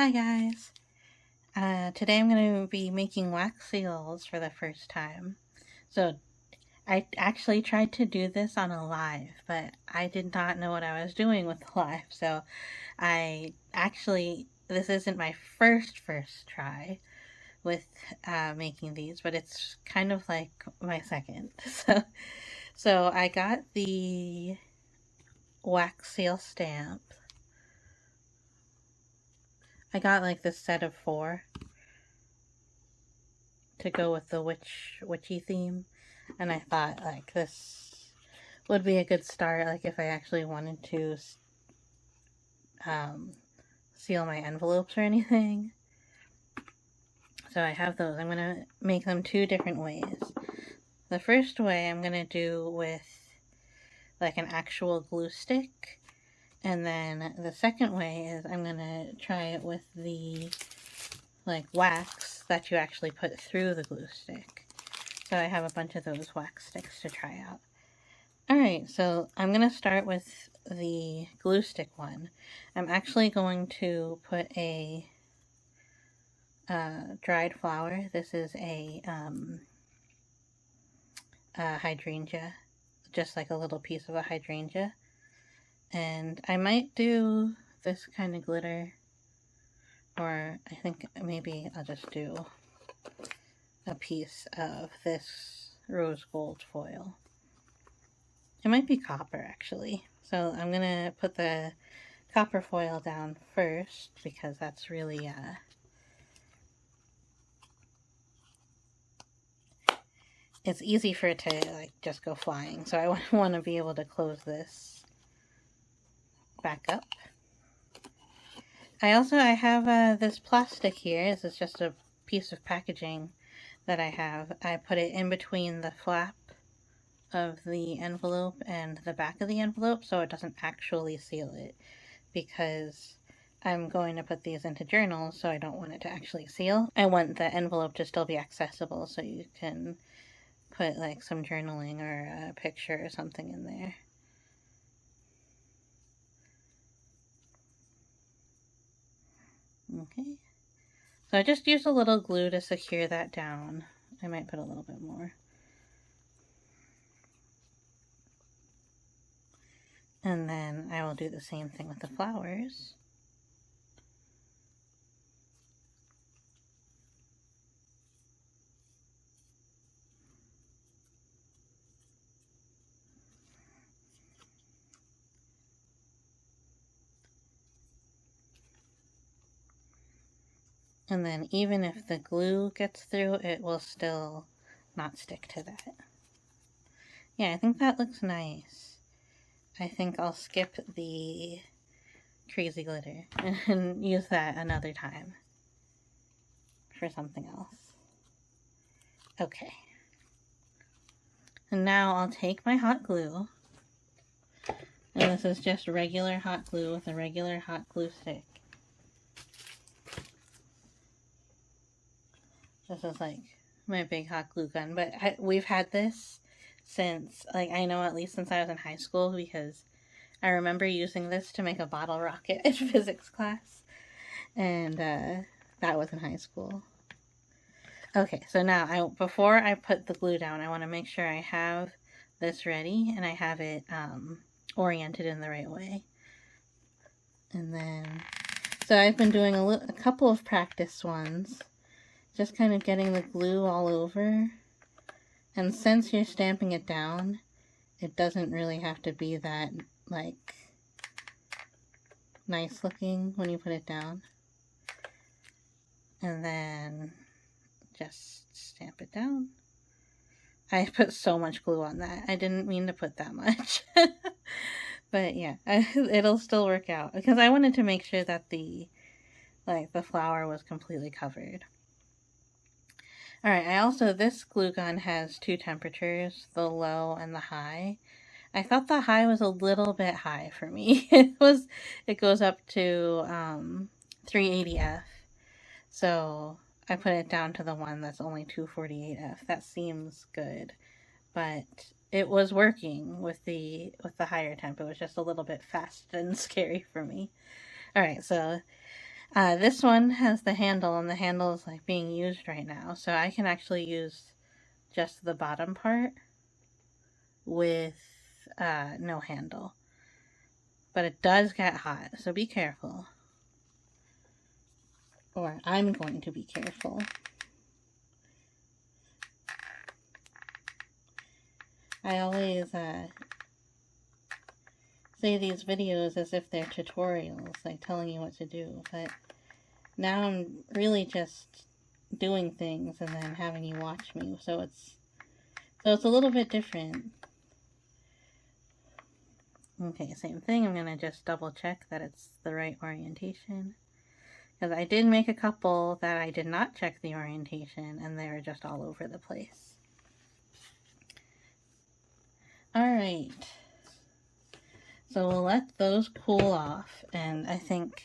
Hi guys! Today I'm going to be making wax seals for the first time. So I actually tried to do this on a live, but I did not know what I was doing with the live. So this isn't my first try with making these, but it's kind of like my second. So I got the wax seal stamp. I got like this set of 4 to go with the witchy theme, and I thought like this would be a good start, like if I actually wanted to seal my envelopes or anything. So I have those. I'm gonna make them 2 different ways. The first way I'm gonna do with like an actual glue stick, and then the second way is I'm gonna try it with the like wax that you actually put through the glue stick. So I have a bunch of those wax sticks to try out. Alright, so I'm going to start with the glue stick one. I'm actually going to put a dried flower. This is a hydrangea, just like a little piece of a hydrangea. And I might do this kind of glitter, or I think maybe I'll just do a piece of this rose gold foil. It might be copper actually. So I'm gonna put the copper foil down first because that's really it's easy for it to like just go flying. So I want to be able to close this back up. I have this plastic here. This is just a piece of packaging that I have. I put it in between the flap of the envelope and the back of the envelope so it doesn't actually seal it, because I'm going to put these into journals, so I don't want it to actually seal. I want the envelope to still be accessible so you can put like some journaling or a picture or something in there. Okay, so I just used a little glue to secure that down. I might put a little bit more. And then I will do the same thing with the flowers. And then even if the glue gets through, it will still not stick to that. Yeah, I think that looks nice. I think I'll skip the crazy glitter and use that another time for something else. Okay. And now I'll take my hot glue. And this is just regular hot glue with a regular hot glue stick. This is like my big hot glue gun, but we've had this since, like, I know at least since I was in high school, because I remember using this to make a bottle rocket in physics class, and that was in high school. Okay, so now before I put the glue down, I want to make sure I have this ready and I have it oriented in the right way. And then, so I've been doing a couple of practice ones, just kind of getting the glue all over. And since you're stamping it down, it doesn't really have to be that, like, nice looking when you put it down. And then just stamp it down. I put so much glue on that. I didn't mean to put that much. But yeah, it'll still work out, because I wanted to make sure that the flower was completely covered. Alright, this glue gun has 2 temperatures, the low and the high. I thought the high was a little bit high for me. It goes up to 380F. So I put it down to the one that's only 248F. That seems good. But it was working with the higher temp. It was just a little bit fast and scary for me. Alright, so This one has the handle, and the handle is like being used right now, so I can actually use just the bottom part with no handle. But it does get hot, so be careful. Or I'm going to be careful. I always say these videos as if they're tutorials, like telling you what to do, but now I'm really just doing things and then having you watch me, so it's a little bit different. Okay, same thing. I'm gonna just double check that it's the right orientation, because I did make a couple that I did not check the orientation and they were just all over the place. Alright, so we'll let those cool off, and I think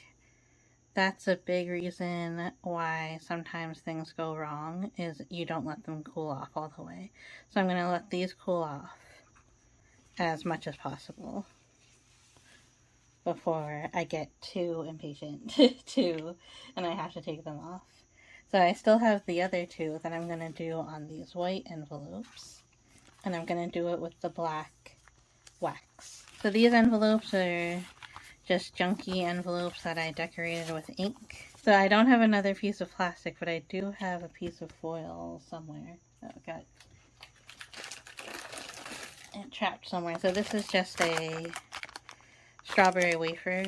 that's a big reason why sometimes things go wrong, is you don't let them cool off all the way. So I'm going to let these cool off as much as possible before I get too impatient and I have to take them off. So I still have the other two that I'm going to do on these white envelopes, and I'm going to do it with the black wax. So these envelopes are just junky envelopes that I decorated with ink. So I don't have another piece of plastic, but I do have a piece of foil somewhere. Oh, got it trapped somewhere. So this is just a strawberry wafer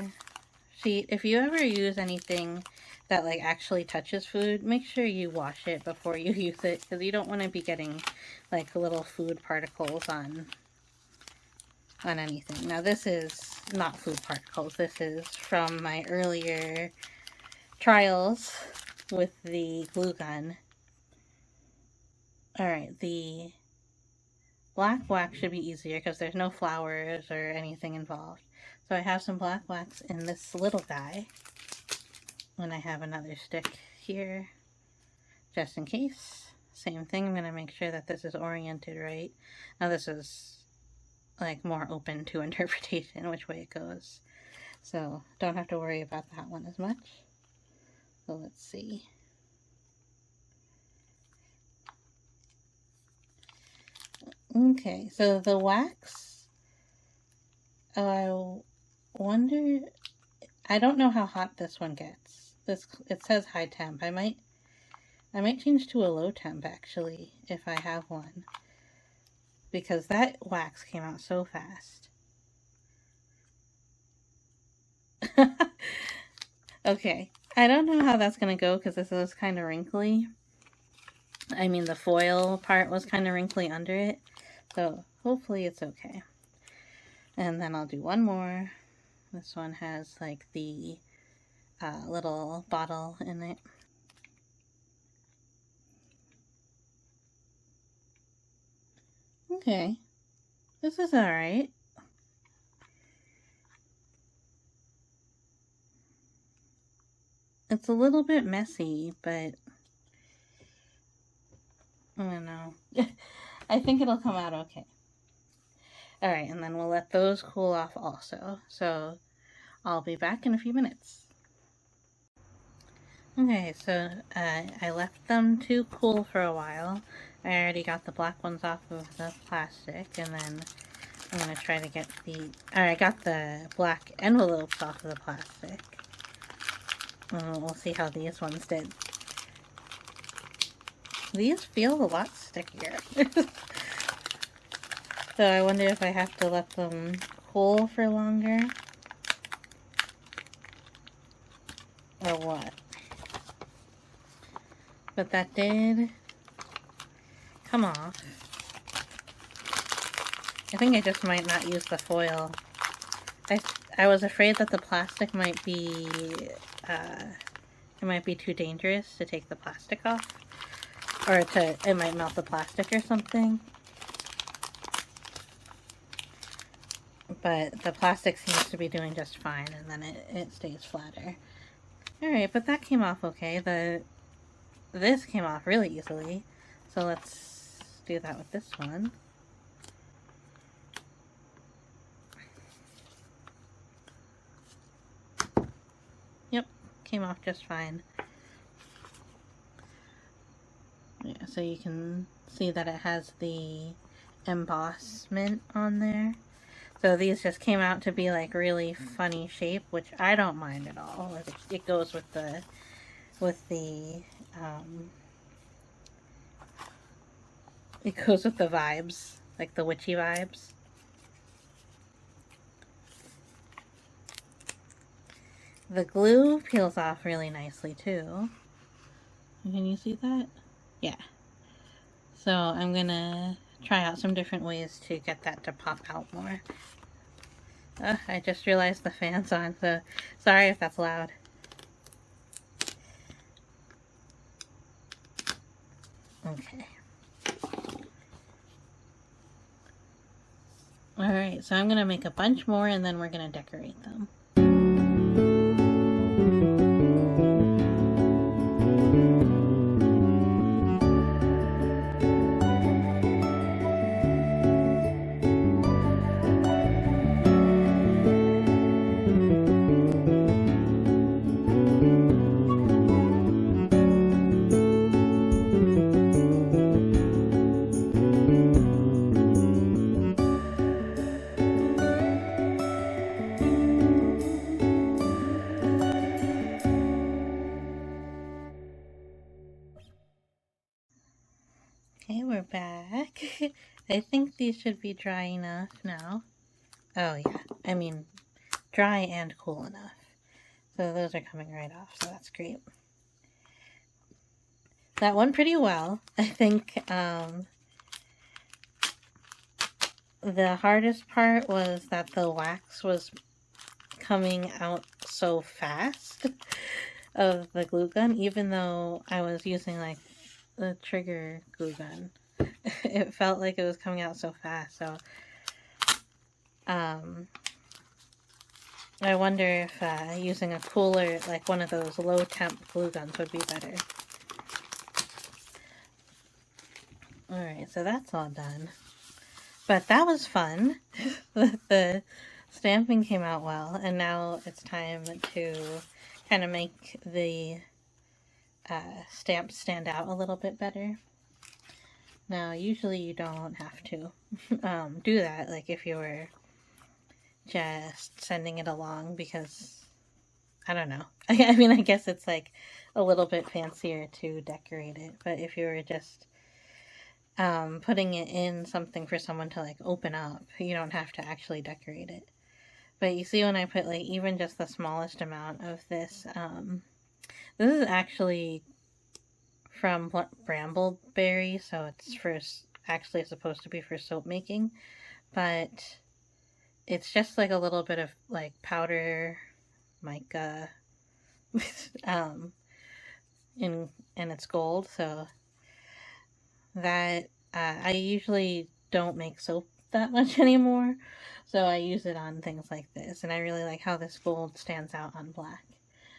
sheet. If you ever use anything that like actually touches food, make sure you wash it before you use it, because you don't want to be getting like little food particles on anything. Now this is not food particles. This is from my earlier trials with the glue gun. Alright, the black wax should be easier because there's no flowers or anything involved. So I have some black wax in this little guy, and I have another stick here just in case. Same thing, I'm going to make sure that this is oriented right. Now this is like more open to interpretation which way it goes, so don't have to worry about that one as much. So let's see. Okay, so the wax, I wonder, I don't know how hot this one gets. It says high temp. I might change to a low temp actually if I have one, because that wax came out so fast. Okay, I don't know how that's gonna go because this is kind of wrinkly. I mean, the foil part was kind of wrinkly under it, so hopefully it's okay. And then I'll do one more. This one has like the little bottle in it. Okay, this is alright. It's a little bit messy, but I don't know. I think it'll come out okay. Alright, and then we'll let those cool off also. So I'll be back in a few minutes. Okay, so I left them to cool for a while. I already got the black ones off of the plastic, and then I'm going to try to get I got the black envelopes off of the plastic. We'll see how these ones did. These feel a lot stickier. So I wonder if I have to let them cool for longer, or what. But that did come off. I think I just might not use the foil. I was afraid that the plastic might be, it might be too dangerous to take the plastic off. Or it might melt the plastic or something. But the plastic seems to be doing just fine, and then it stays flatter. Alright, but that came off okay. This came off really easily. So let's do that with this one. Yep, came off just fine. Yeah, so you can see that it has the embossment on there. So these just came out to be like really funny shape, which I don't mind at all. It goes with the it goes with the vibes, like the witchy vibes. The glue peels off really nicely too. Can you see that? Yeah. So I'm gonna try out some different ways to get that to pop out more. I just realized the fan's on, so sorry if that's loud. Okay. Alright, so I'm gonna make a bunch more and then we're gonna decorate them. Okay, we're back. I think these should be dry enough now. Oh yeah, I mean dry and cool enough. So those are coming right off, so that's great. That went pretty well. I think the hardest part was that the wax was coming out so fast of the glue gun, even though I was using like the trigger glue gun. It felt like it was coming out so fast, so I wonder if using a cooler, like one of those low temp glue guns would be better. Alright, so that's all done. But that was fun. The stamping came out well, and now it's time to kind of make the stamps stand out a little bit better. Now, usually you don't have to do that, like if you were just sending it along, because, I don't know. I mean, I guess it's like a little bit fancier to decorate it, but if you were just putting it in something for someone to like open up, you don't have to actually decorate it. But you see when I put like even just the smallest amount of this, this is actually from Brambleberry, so it's actually supposed to be for soap making, but it's just like a little bit of like powder mica, and it's gold, so that I usually don't make soap that much anymore, so I use it on things like this, and I really like how this gold stands out on black.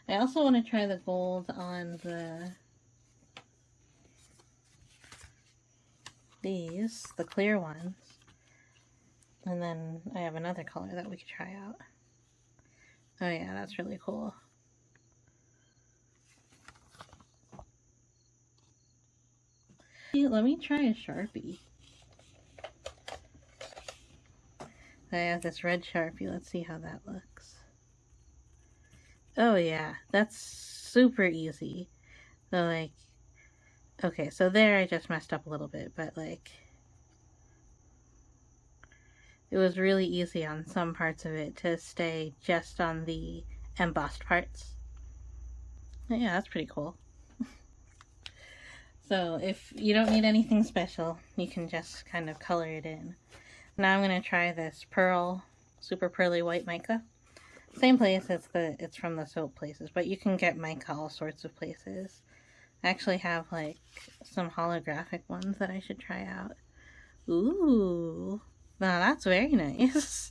I also want to try the gold on the clear ones, and then I have another color that we could try out. Oh yeah, that's really cool. Let me try a Sharpie. I have this red Sharpie. Let's see how that looks. Oh yeah, that's super easy. So like, okay, so there I just messed up a little bit, but like, it was really easy on some parts of it to stay just on the embossed parts. Yeah, that's pretty cool. So if you don't need anything special, you can just kind of color it in. Now I'm going to try this pearl, super pearly white mica. Same place, it's from the soap places, but you can get mica all sorts of places. I actually have like some holographic ones that I should try out. Ooh, now that's very nice.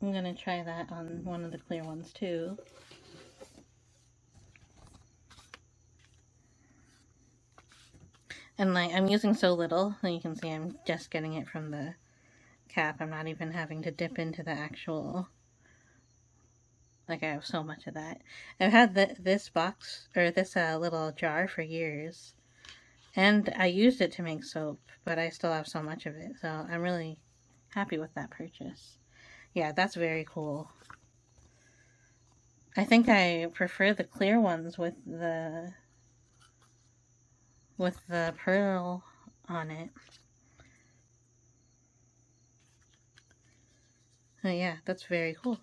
I'm going to try that on one of the clear ones too. And like, I'm using so little, and you can see I'm just getting it from the cap. I'm not even having to dip into the actual, like I have so much of that. I've had this box, or this little jar for years, and I used it to make soap, but I still have so much of it, so I'm really happy with that purchase. Yeah, that's very cool. I think I prefer the clear ones with the pearl on it. Oh yeah, that's very cool.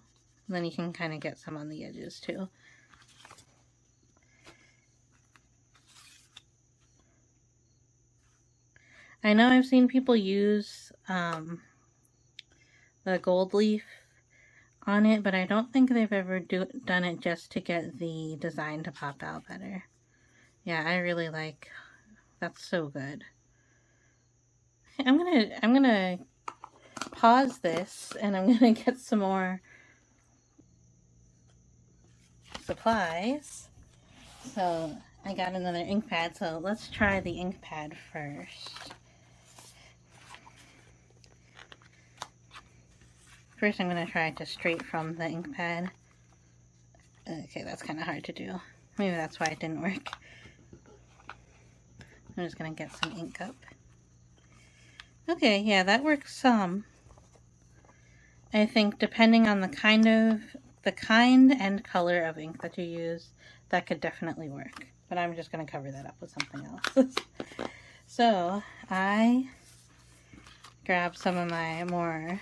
And then you can kind of get some on the edges too. I know I've seen people use the gold leaf on it, but I don't think they've ever done it just to get the design to pop out better. Yeah, I really like, that's so good. I'm gonna pause this, and I'm gonna get some more supplies. So I got another ink pad, so let's try the ink pad first. First I'm going to try to straight from the ink pad. Okay, that's kind of hard to do. Maybe that's why it didn't work. I'm just going to get some ink up. Okay, yeah, that works some. I think depending on the kind and color of ink that you use, that could definitely work. But I'm just going to cover that up with something else. So, I grabbed some of my more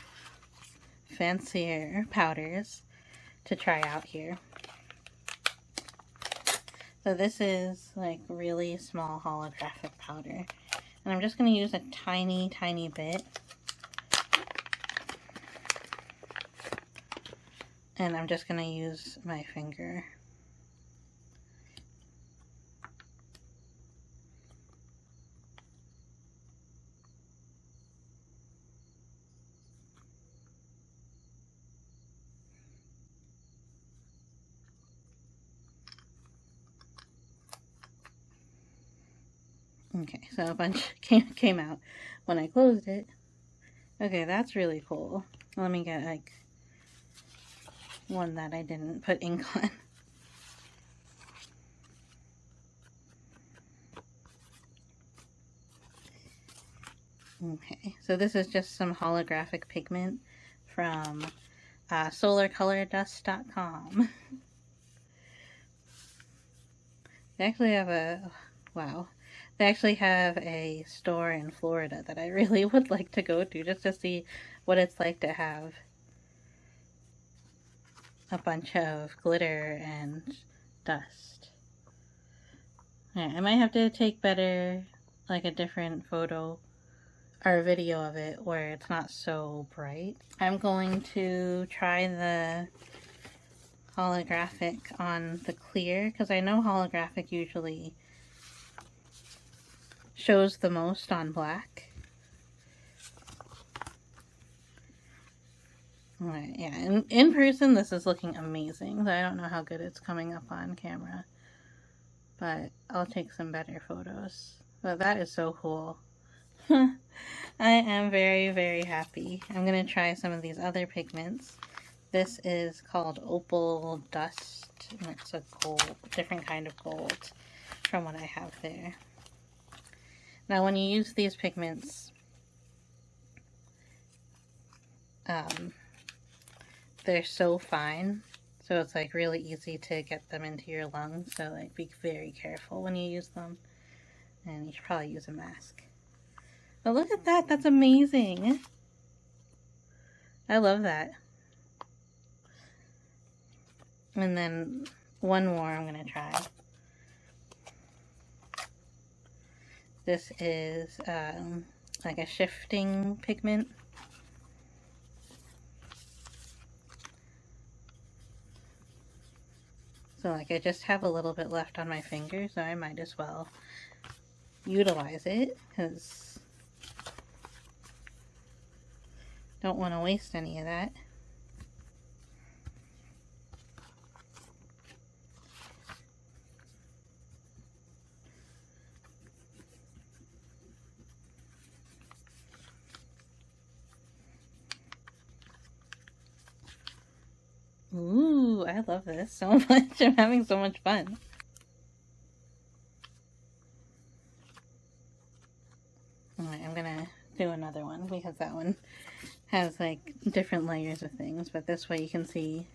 fancier powders to try out here. So this is like really small holographic powder, and I'm just going to use a tiny bit, and I'm just going to use my finger. Okay, so a bunch came out when I closed it. Okay, that's really cool. Let me get like one that I didn't put ink on. Okay, so this is just some holographic pigment from solarcolordust.com. They actually have they actually have a store in Florida that I really would like to go to just to see what it's like to have a bunch of glitter and dust. Yeah, I might have to take like a different photo or video of it where it's not so bright. I'm going to try the holographic on the clear, because I know holographic usually shows the most on black. Alright, yeah, in person this is looking amazing, so I don't know how good it's coming up on camera, but I'll take some better photos. But that is so cool. I am very happy. I'm going to try some of these other pigments. This is called Opal Dust, and it's a different kind of gold from what I have there. Now when you use these pigments, they're so fine, so it's like really easy to get them into your lungs, so like be very careful when you use them, and you should probably use a mask. But look at that, that's amazing. I love that. And then one more I'm gonna try. This is like a shifting pigment. So like I just have a little bit left on my finger, so I might as well utilize it, because don't want to waste any of that. I love this so much. I'm having so much fun. Alright, I'm gonna do another one because that one has like different layers of things, but this way you can see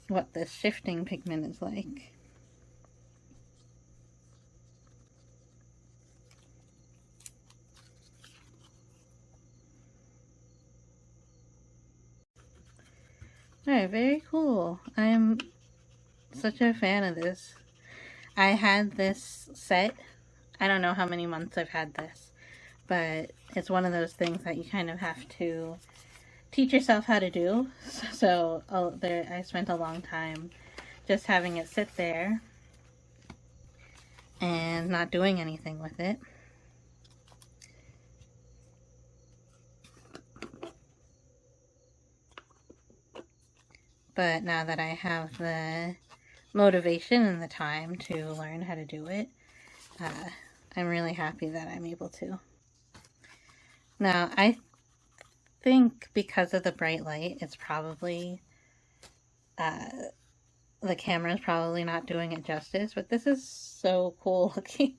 what this shifting pigment is like. Alright, very cool. I'm such a fan of this. I had this set. I don't know how many months I've had this, but it's one of those things that you kind of have to teach yourself how to do. So I spent a long time just having it sit there and not doing anything with it. But now that I have the motivation and the time to learn how to do it, I'm really happy that I'm able to. Now, I think because of the bright light, it's probably, the camera's probably not doing it justice, but this is so cool looking.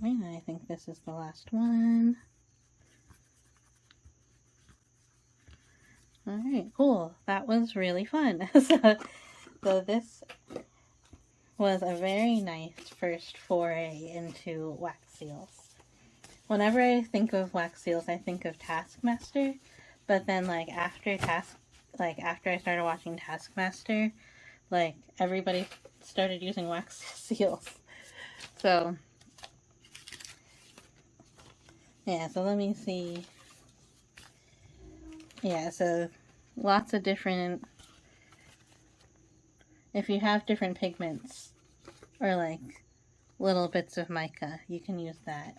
And I think this is the last one. Alright, cool. That was really fun. So this was a very nice first foray into wax seals. Whenever I think of wax seals, I think of Taskmaster, but then like after I started watching Taskmaster, like everybody started using wax seals. So yeah, so let me see. Yeah, so lots of different, if you have different pigments or like little bits of mica, you can use that.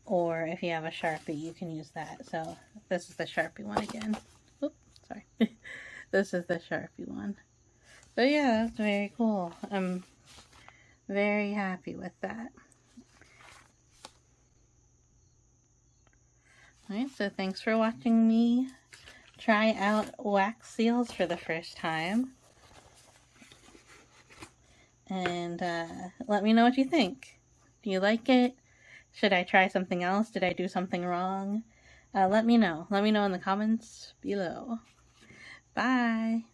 Or if you have a Sharpie, you can use that. So this is the Sharpie one again. Oops, sorry. This is the Sharpie one. So yeah, that's very cool. I'm very happy with that. Alright, so thanks for watching me try out wax seals for the first time. And let me know what you think. Do you like it? Should I try something else? Did I do something wrong? Let me know. Let me know in the comments below. Bye!